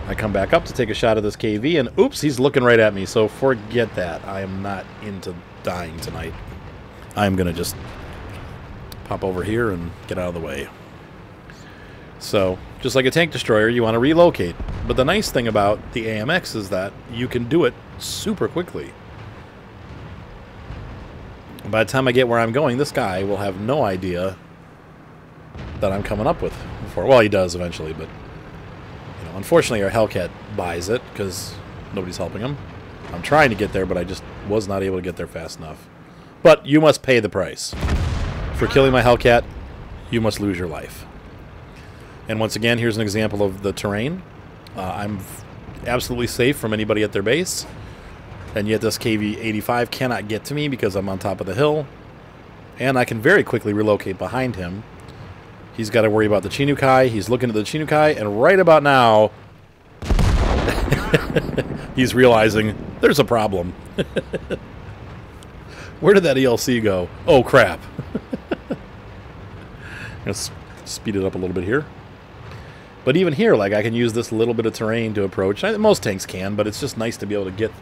I come back up to take a shot of this KV, and oops, he's looking right at me, so forget that. I am not into dying tonight. I'm going to just pop over here and get out of the way. So, just like a tank destroyer, you want to relocate. But the nice thing about the AMX is that you can do it super quickly. By the time I get where I'm going, this guy will have no idea that I'm coming up with before. Well, he does eventually, but unfortunately our Hellcat buys it because nobody's helping him. I'm trying to get there, but I just was not able to get there fast enough. But you must pay the price. For killing my Hellcat, you must lose your life. And once again, here's an example of the terrain. I'm absolutely safe from anybody at their base. And yet this KV-85 cannot get to me because I'm on top of the hill. And I can very quickly relocate behind him He's got to worry about the Chinukai. He's looking at the Chinukai, and right about now, he's realizing there's a problem. Where did that ELC go? Oh, crap. Let's speed it up a little bit here. But even here, like, I can use this little bit of terrain to approach. Most tanks can, but it's just nice to be able to get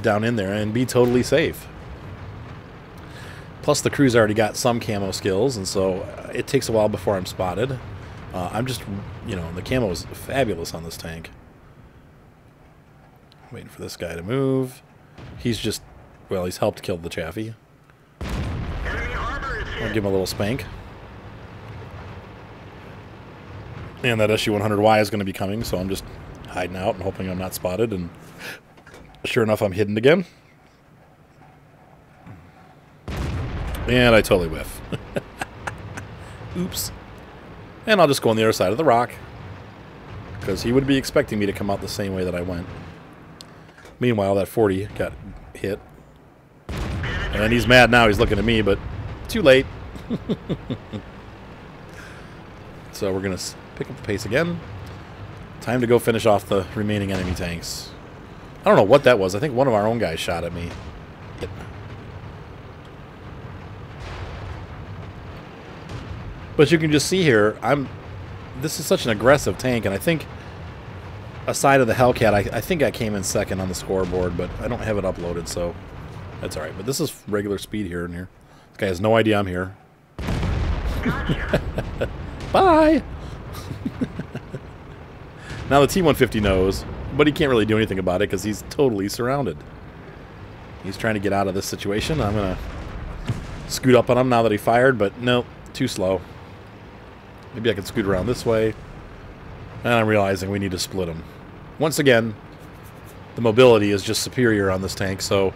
down in there and be totally safe. Plus, the crew's already got some camo skills, and so it takes a while before I'm spotted. I'm just, you know, the camo is fabulous on this tank. Waiting for this guy to move. He's just, well, he's helped kill the Chaffee. I'll give him a little spank. And that SU-100Y is going to be coming, so I'm just hiding out and hoping I'm not spotted. And sure enough, I'm hidden again. And I totally whiff. Oops. And I'll just go on the other side of the rock, because he would be expecting me to come out the same way that I went. Meanwhile, that 40 got hit. And he's mad now. He's looking at me, but too late. So we're going to pick up the pace again. Time to go finish off the remaining enemy tanks. I don't know what that was. I think one of our own guys shot at me. But you can just see here, this is such an aggressive tank, and I think aside of the Hellcat, I think I came in second on the scoreboard, but I don't have it uploaded, so that's alright. But this is regular speed here and here. This guy has no idea I'm here. Bye! Now the T-150 knows, but he can't really do anything about it because he's totally surrounded. He's trying to get out of this situation. I'm going to scoot up on him now that he fired, but no, too slow. Maybe I can scoot around this way. And I'm realizing we need to split him. Once again, the mobility is just superior on this tank, so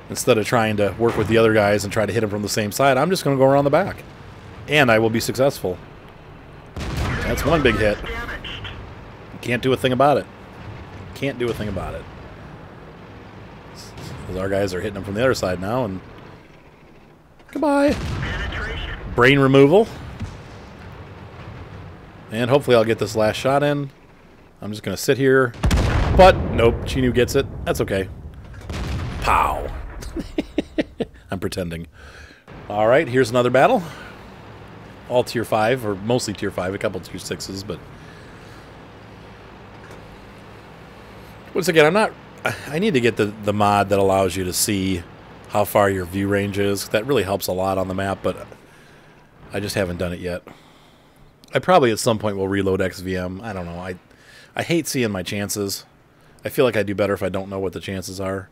instead of trying to work with the other guys and try to hit him from the same side, I'm just going to go around the back. And I will be successful. That's one big hit. Can't do a thing about it. Can't do a thing about it. Because our guys are hitting him from the other side now, and goodbye. Brain removal. And hopefully I'll get this last shot in. I'm just going to sit here. But, nope, Chinu gets it. That's okay. Pow. I'm pretending. Alright, here's another battle. All tier 5, or mostly tier 5, a couple tier 6s, but once again, I need to get the mod that allows you to see how far your view range is. That really helps a lot on the map, but I just haven't done it yet. I probably at some point will reload XVM. I don't know. I hate seeing my chances. I feel like I do better if I don't know what the chances are.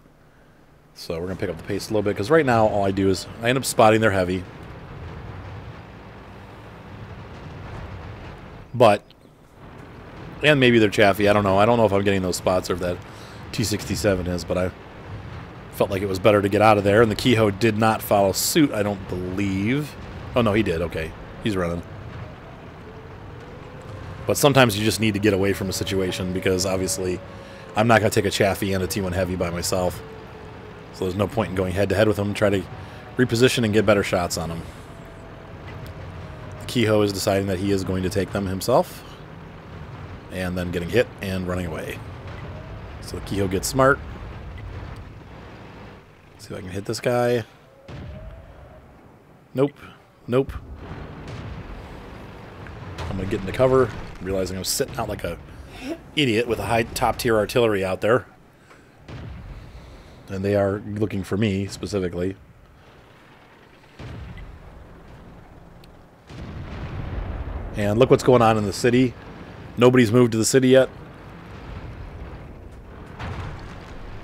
So we're going to pick up the pace a little bit, because right now all I do is I end up spotting their heavy. But, and maybe they're Chaffee. I don't know. I don't know if I'm getting those spots or if that T-67 is, but I felt like it was better to get out of there. And the Kehoe did not follow suit, I don't believe. Oh, no, he did. Okay. He's running. But sometimes you just need to get away from a situation, because obviously I'm not going to take a Chaffee and a T1 Heavy by myself. So there's no point in going head-to-head with them. Try to reposition and get better shots on them. Kehoe is deciding that he is going to take them himself, and then getting hit and running away. So Kehoe gets smart. Let's see if I can hit this guy. Nope. Nope. I'm going to get into cover, realizing I'm sitting out like a idiot with a high top-tier artillery out there. And they are looking for me, specifically. And look what's going on in the city. Nobody's moved to the city yet.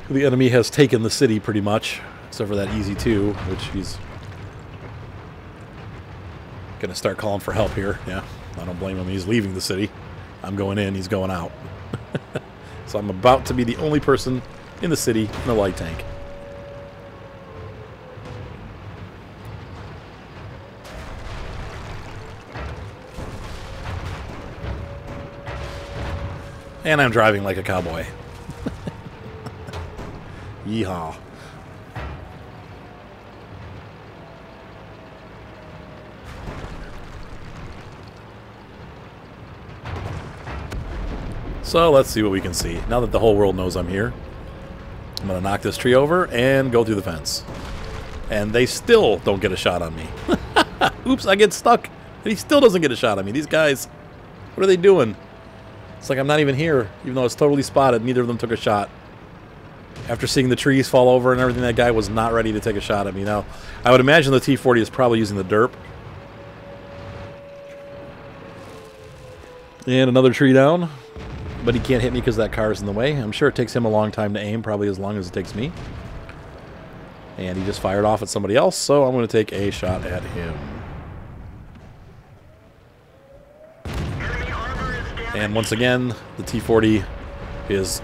The enemy has taken the city pretty much, except for that Easy 2, which he's going to start calling for help here. Yeah, I don't blame him. He's leaving the city. I'm going in. He's going out. So I'm about to be the only person in the city in a light tank. And I'm driving like a cowboy. Yeehaw. So let's see what we can see. Now that the whole world knows I'm here, I'm going to knock this tree over and go through the fence. And they still don't get a shot on me. Oops, I get stuck. And he still doesn't get a shot on me. These guys, what are they doing? It's like I'm not even here, even though it's totally spotted. Neither of them took a shot. After seeing the trees fall over and everything, that guy was not ready to take a shot at me. Now, I would imagine the T-40 is probably using the derp. And another tree down. But he can't hit me because that car is in the way. I'm sure it takes him a long time to aim, probably as long as it takes me. And he just fired off at somebody else, so I'm going to take a shot at him. And once again, the T-40 is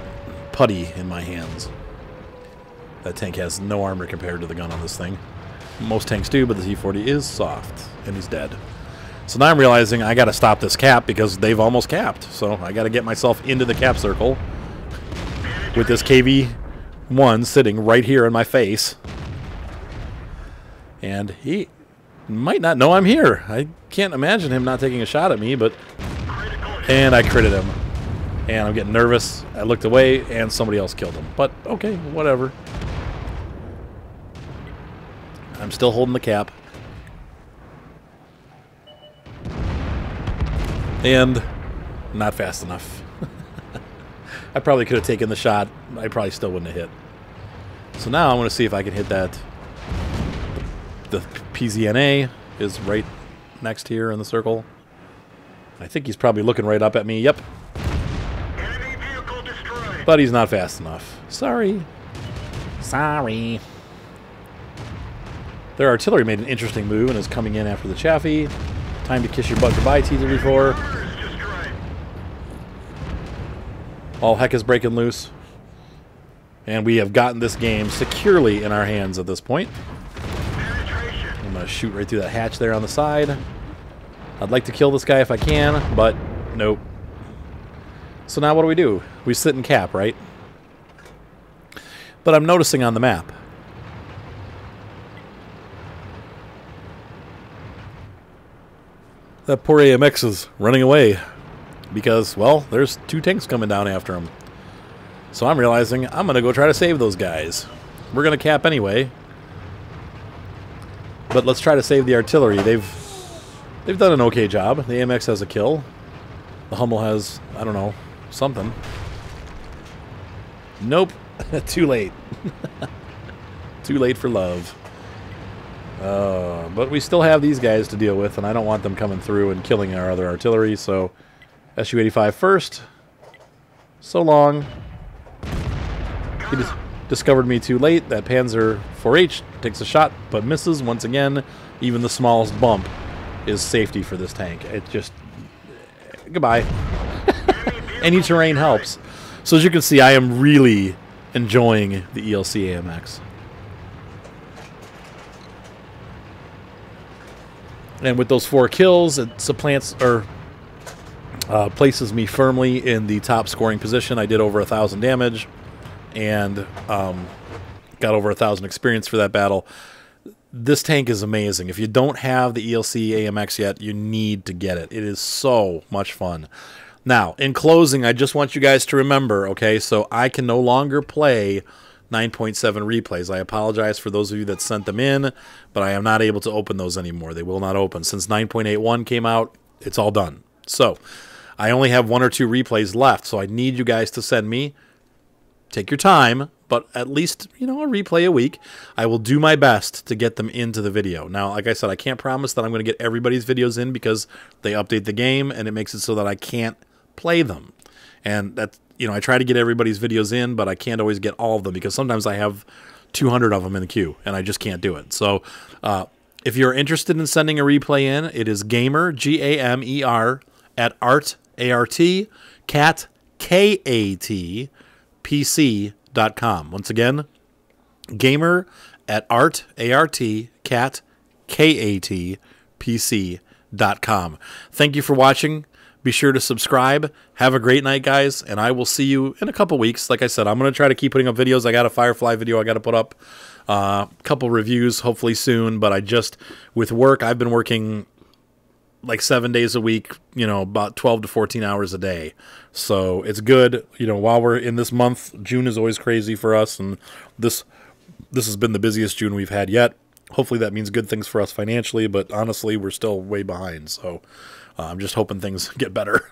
putty in my hands. That tank has no armor compared to the gun on this thing. Most tanks do, but the T-40 is soft, and he's dead. So now I'm realizing I got to stop this cap because they've almost capped. So I got to get myself into the cap circle with this KV-1 sitting right here in my face. And he might not know I'm here. I can't imagine him not taking a shot at me, but... And I critted him. And I'm getting nervous. I looked away, and somebody else killed him. But, okay, whatever. I'm still holding the cap. And not fast enough. I probably could have taken the shot. I probably still wouldn't have hit. So now I'm going to see if I can hit that. The PZNA is right next here in the circle. I think he's probably looking right up at me. Yep. Enemy vehicle destroyed. But he's not fast enough. Sorry. Sorry. Their artillery made an interesting move and is coming in after the Chaffee. Time to kiss your butt goodbye, T-34. All heck is breaking loose. And we have gotten this game securely in our hands at this point. I'm going to shoot right through that hatch there on the side. I'd like to kill this guy if I can, but nope. So now what do? We sit in cap, right? But I'm noticing on the map. That poor AMX is running away because, well, there's two tanks coming down after him. So I'm realizing I'm going to go try to save those guys. We're going to cap anyway. But let's try to save the artillery. They've done an okay job. The AMX has a kill. The Hummel has, I don't know, something. Nope. Too late. Too late for love. But we still have these guys to deal with, and I don't want them coming through and killing our other artillery, so Su-85 first. So long. He discovered me too late. That Panzer 4H takes a shot, but misses once again. Even the smallest bump is safety for this tank. It just... Goodbye. Any terrain helps. So as you can see, I am really enjoying the ELC AMX. And with those 4 kills, it supplants or places me firmly in the top scoring position. I did over 1,000 damage and got over 1,000 experience for that battle. This tank is amazing. If you don't have the ELC AMX yet, you need to get it. It is so much fun. Now, in closing, I just want you guys to remember, okay, so I can no longer play 9.7 replays. I apologize for those of you that sent them in, but I am not able to open those anymore. They will not open. Since 9.81 came out, it's all done. So I only have 1 or 2 replays left, so I need you guys to send me. Take your time, but at least, you know, a replay a week. I will do my best to get them into the video. Now, like I said, I can't promise that I'm going to get everybody's videos in because they update the game, and it makes it so that I can't play them. And that's, you know, I try to get everybody's videos in, but I can't always get all of them because sometimes I have 200 of them in the queue, and I just can't do it. So if you're interested in sending a replay in, it is gamer, G-A-M-E-R, at art, A-R-T, cat, K-A-T, PC.com. Once again, gamer at art, A-R-T, cat, K-A-T, PC.com. Thank you for watching. Be sure to subscribe. Have a great night, guys, and I will see you in a couple weeks. Like I said, I'm going to try to keep putting up videos. I got a Firefly video I got to put up, a couple reviews hopefully soon, but with work, I've been working like 7 days a week, about 12 to 14 hours a day. So it's good, while we're in this month. June is always crazy for us, and this has been the busiest June we've had yet. Hopefully that means good things for us financially, but honestly, we're still way behind. So I'm just hoping things get better.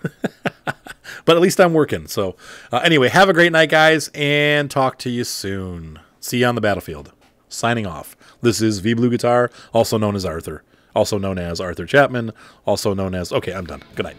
But at least I'm working. So anyway, have a great night, guys, and talk to you soon. See you on the battlefield. Signing off. This is V Blue Guitar, also known as Arthur. Also known as Arthur Chapman. Also known as... Okay, I'm done. Good night.